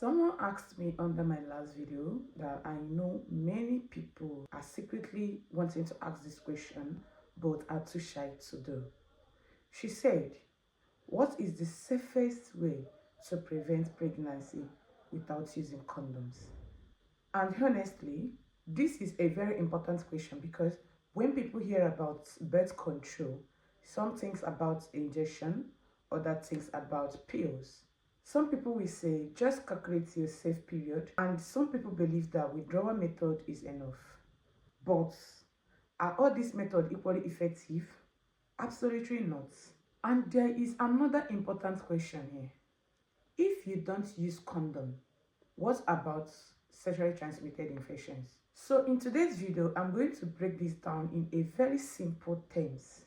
Someone asked me under my last video that I know many people are secretly wanting to ask this question but are too shy to do. She said, what is the safest way to prevent pregnancy without using condoms? And honestly, this is a very important question because when people hear about birth control, some things about injection, other things about pills. Some people will say just calculate your safe period, and some people believe that withdrawal method is enough. But are all these methods equally effective? Absolutely not. And there is another important question here. If you don't use condom, what about sexually transmitted infections? So in today's video, I'm going to break this down in a very simple terms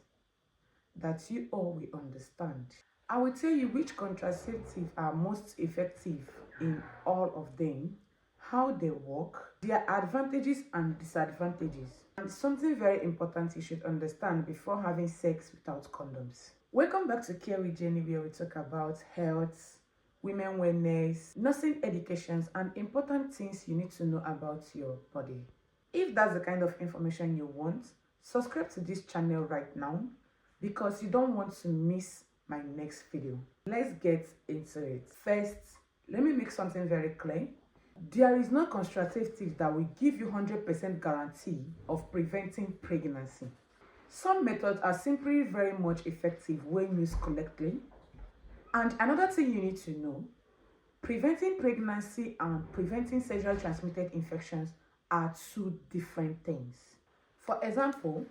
that you all will understand. I will tell you which contraceptives are most effective in all of them, how they work, their advantages and disadvantages, and something very important you should understand before having sex without condoms. Welcome back to Care with Jenny, where we talk about health, women wellness, nursing educations, and important things you need to know about your body. If that's the kind of information you want, subscribe to this channel right now because you don't want to miss my next video. Let's get into it. First, let me make something very clear. There is no contraceptive that will give you 100% guarantee of preventing pregnancy. Some methods are simply very much effective when used correctly. And another thing you need to know, preventing pregnancy and preventing sexually transmitted infections are two different things. For example,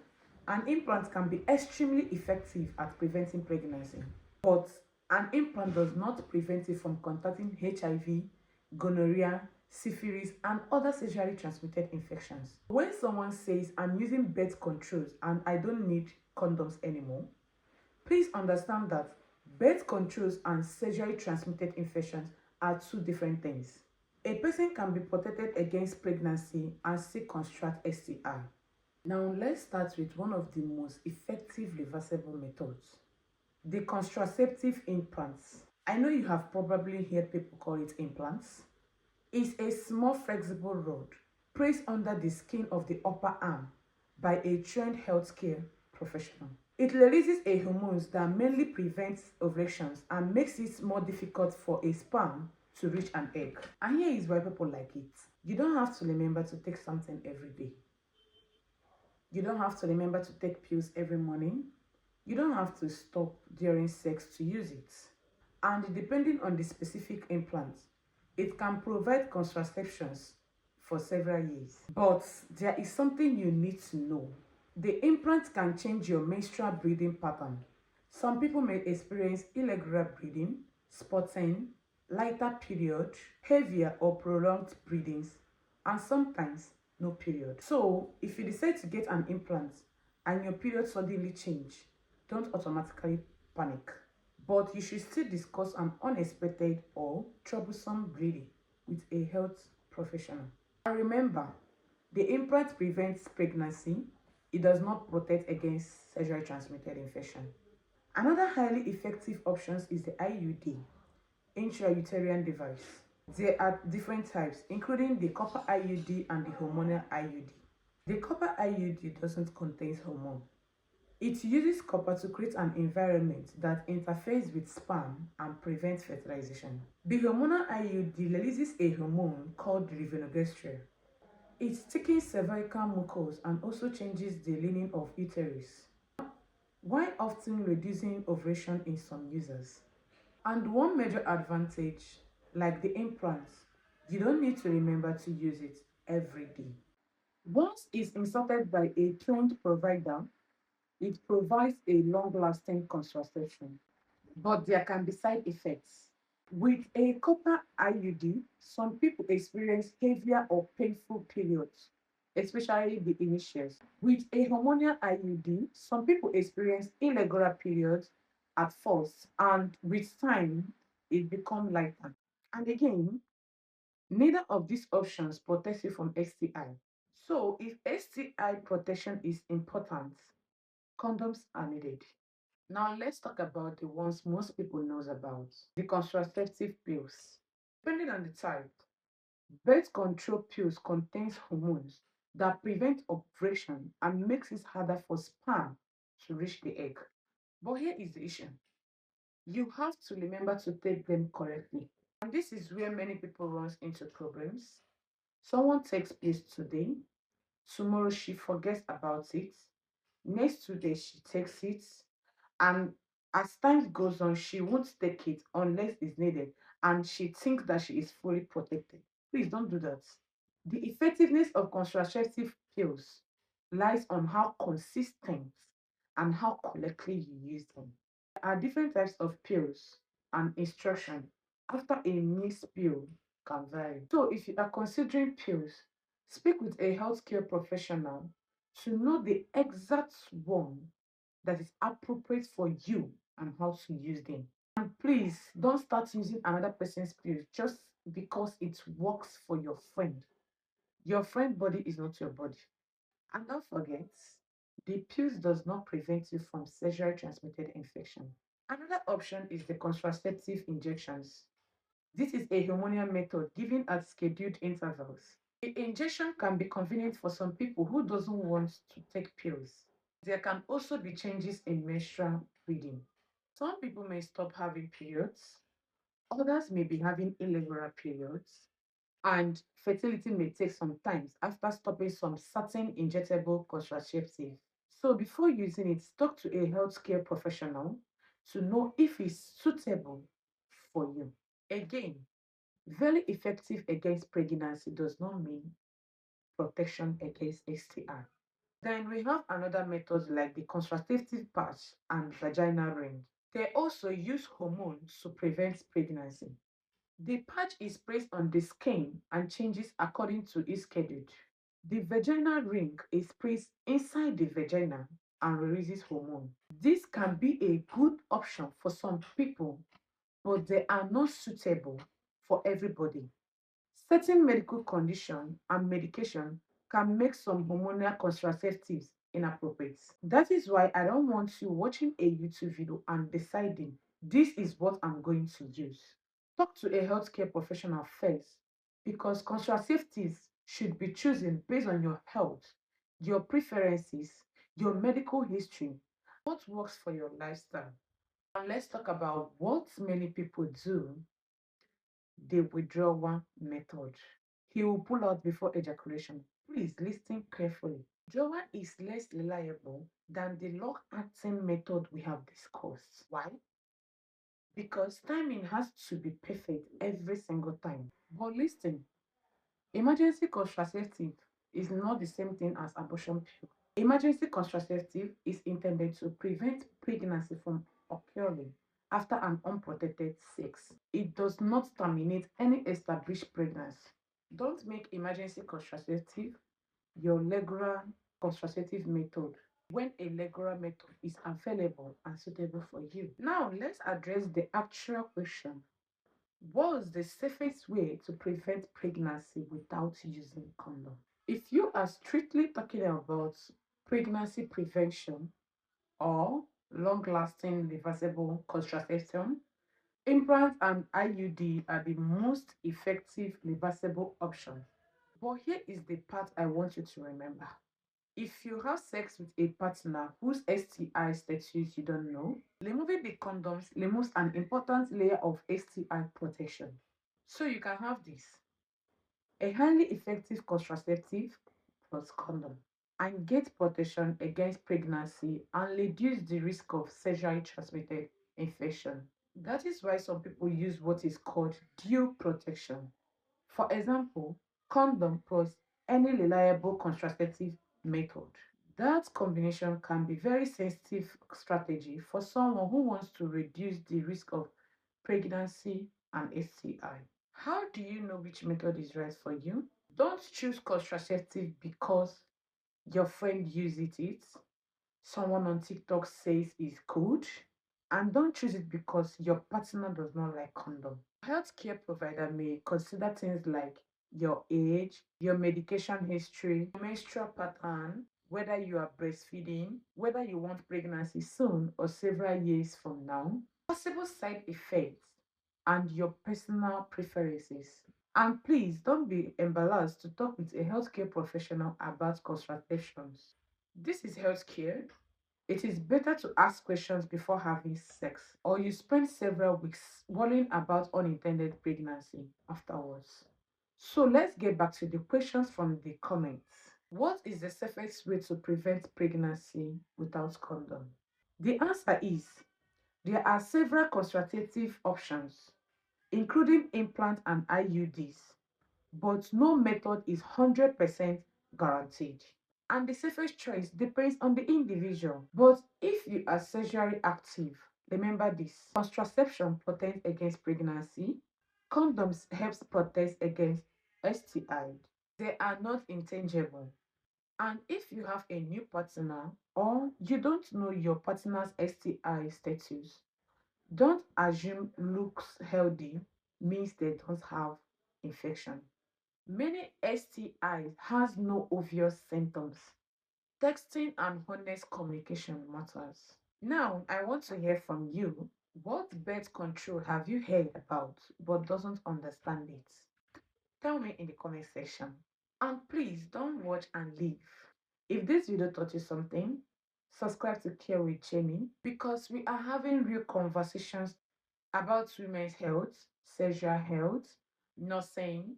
an implant can be extremely effective at preventing pregnancy, but an implant does not prevent you from contracting HIV, gonorrhea, syphilis, and other sexually transmitted infections. When someone says, I'm using birth controls and I don't need condoms anymore, please understand that birth controls and sexually transmitted infections are two different things. A person can be protected against pregnancy and still contract STI. Now let's start with one of the most effective reversible methods, the contraceptive implants. I know you have probably heard people call it implants. It's a small flexible rod placed under the skin of the upper arm by a trained healthcare professional. It releases a hormone that mainly prevents ovulations and makes it more difficult for a sperm to reach an egg. And here is why people like it. You don't have to remember to take something every day. You don't have to remember to take pills every morning. You don't have to stop during sex to use it. And depending on the specific implant, it can provide contraceptions for several years. But there is something you need to know. The implant can change your menstrual bleeding pattern. Some people may experience irregular bleeding, spotting, lighter period, heavier or prolonged bleedings, and sometimes no period. So if you decide to get an implant and your period suddenly change, don't automatically panic. But you should still discuss an unexpected or troublesome bleeding with a health professional. And remember, the implant prevents pregnancy. It does not protect against sexually transmitted infection. Another highly effective option is the IUD, intrauterine device. There are different types, including the copper IUD and the hormonal IUD. The copper IUD doesn't contain hormone. It uses copper to create an environment that interferes with sperm and prevents fertilization. The hormonal IUD releases a hormone called levonorgestrel. It thickens cervical mucus and also changes the lining of uterus, while often reducing ovulation in some users. And one major advantage, like the implants, you don't need to remember to use it every day. Once it's inserted by a trained provider, it provides a long-lasting contraception, but there can be side effects. With a copper IUD, some people experience heavier or painful periods, especially the initials. With a hormonal IUD, some people experience irregular periods at first, and with time, it becomes lighter. And again, neither of these options protects you from STI. So, if STI protection is important, condoms are needed. Now let's talk about the ones most people knows about, the contraceptive pills. Depending on the type, birth control pills contains hormones that prevent ovulation and makes it harder for sperm to reach the egg. But here is the issue. You have to remember to take them correctly. And this is where many people runs into problems. Someone takes pills today, tomorrow she forgets about it, next 2 days she takes it, and as time goes on, she won't take it unless it's needed, and she thinks that she is fully protected. Please don't do that. The effectiveness of contraceptive pills lies on how consistent and how correctly you use them. There are different types of pills, and instruction after a missed pill can vary. So, if you are considering pills, speak with a healthcare professional to know the exact one that is appropriate for you and how to use them. And please don't start using another person's pills just because it works for your friend. Your friend body is not your body. And don't forget, the pills does not prevent you from sexually transmitted infection. Another option is the contraceptive injections. This is a hormonal method given at scheduled intervals. The injection can be convenient for some people who doesn't want to take pills. There can also be changes in menstrual bleeding. Some people may stop having periods, others may be having irregular periods, and fertility may take some time after stopping some certain injectable contraceptive. So before using it, talk to a healthcare professional to know if it's suitable for you. Again, very effective against pregnancy does not mean protection against STI. Then we have another method like the contraceptive patch and vaginal ring. They also use hormones to prevent pregnancy. The patch is placed on the skin and changes according to its schedule. The vaginal ring is placed inside the vagina and releases hormone. This can be a good option for some people, but they are not suitable for everybody. Certain medical condition and medication can make some hormonal contraceptives inappropriate. That is why I don't want you watching a YouTube video and deciding this is what I'm going to use. Talk to a healthcare professional first because contraceptives should be chosen based on your health, your preferences, your medical history, what works for your lifestyle. And let's talk about what many people do, the withdrawal method. He will pull out before ejaculation. Please listen carefully. Withdrawal is less reliable than the long-acting method we have discussed. Why? Because timing has to be perfect every single time. But listen, emergency contraceptive is not the same thing as abortion pill. Emergency contraceptive is intended to prevent pregnancy from occurring after an unprotected sex. It does not terminate any established pregnancy. Don't make emergency contraceptive your regular contraceptive method when a regular method is available and suitable for you. Now, let's address the actual question. What's the safest way to prevent pregnancy without using condom? If you are strictly talking about pregnancy prevention or long-lasting reversible contraception, implants and IUD are the most effective reversible options. But here is the part I want you to remember. If you have sex with a partner whose STI status you don't know, removing the condoms removes an important layer of STI protection. So you can have this, a highly effective contraceptive plus condom, and get protection against pregnancy and reduce the risk of sexually transmitted infection. That is why some people use what is called dual protection. For example, condom plus any reliable contraceptive method. That combination can be very sensitive strategy for someone who wants to reduce the risk of pregnancy and STI. How do you know which method is right for you? Don't choose contraceptive because your friend uses it, someone on TikTok says is good, and don't choose it because your partner does not like condom. Healthcare provider may consider things like your age, your medication history, menstrual pattern, whether you are breastfeeding, whether you want pregnancy soon or several years from now, possible side effects, and your personal preferences. And please don't be embarrassed to talk with a healthcare professional about contraceptions. This is healthcare. It is better to ask questions before having sex, or you spend several weeks worrying about unintended pregnancy afterwards. So let's get back to the questions from the comments. What is the safest way to prevent pregnancy without condom? The answer is there are several contraceptive options, including implant and IUDs, but no method is 100% guaranteed. And the safest choice depends on the individual. But if you are sexually active, remember this: contraception protects against pregnancy, condoms helps protect against STIs. They are not interchangeable. And if you have a new partner or you don't know your partner's STI status, don't assume looks healthy means they don't have infection. Many STIs has no obvious symptoms. Texting and honest communication matters. Now, I want to hear from you. What birth control have you heard about but doesn't understand it? Tell me in the comment section. And please don't watch and leave. If this video taught you something, subscribe to Care with Jamie because we are having real conversations about women's health, sexual health, nursing,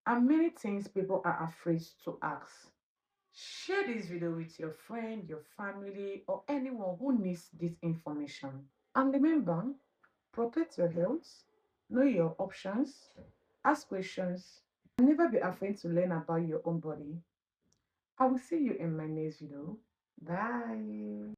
and many things people are afraid to ask. Share this video with your friend, your family, or anyone who needs this information. And remember, protect your health, know your options, ask questions, and never be afraid to learn about your own body. I will see you in my next video. Bye.